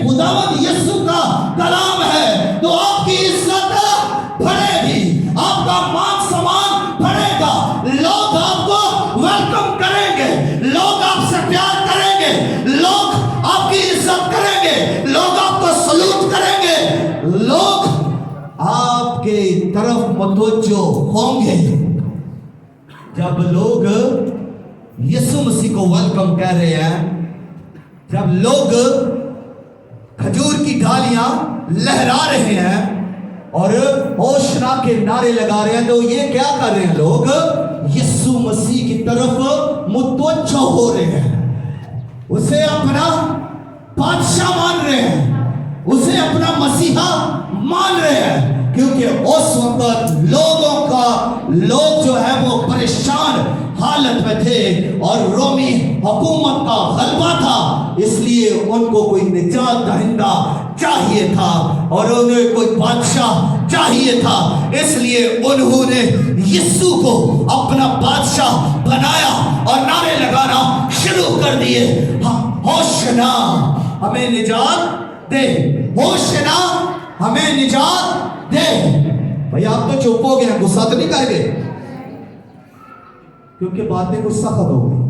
खुदावंद यीशु का कलाम है तो आपकी इज्जत बढ़ेगी, आपका मान सम्मान बढ़ेगा, लोग आपको वेलकम करेंगे, लोग आपसे प्यार करेंगे, लोग आपकी इज्जत करेंगे, लोग आपको सलूट करेंगे, लोग आपके तरफ मुतवज्जो होंगे। जब लोग यीशु मसीह को वेलकम कर रहे हैं, जब लोग खजूर की डालियां लहरा रहे हैं और होशना के नारे लगा रहे हैं, तो ये क्या कर रहे हैं? लोग यीशु मसीह की तरफ मुतवज्जो हो रहे हैं, उसे अपना बादशाह मान रहे हैं, उसे अपना मसीहा मान रहे हैं। क्योंकि उस वक्त लोग जो है वो परेशान हालत में थे और रोमी हुकूमत का गलबा था, इसलिए उनको कोई निजात दहिंदा चाहिए था और उन्हें कोई बादशाह चाहिए था, इसलिए उन्होंने यीशु को अपना बादशाह बनाया और नारे लगाना शुरू कर दिए, होशना हमें निजात दे, होशना हमें निजात दे। भाई आप तो चुप हो गए, गुस्सा तो नहीं कर गए? क्योंकि बातें गुस्सा खत्म हो गई।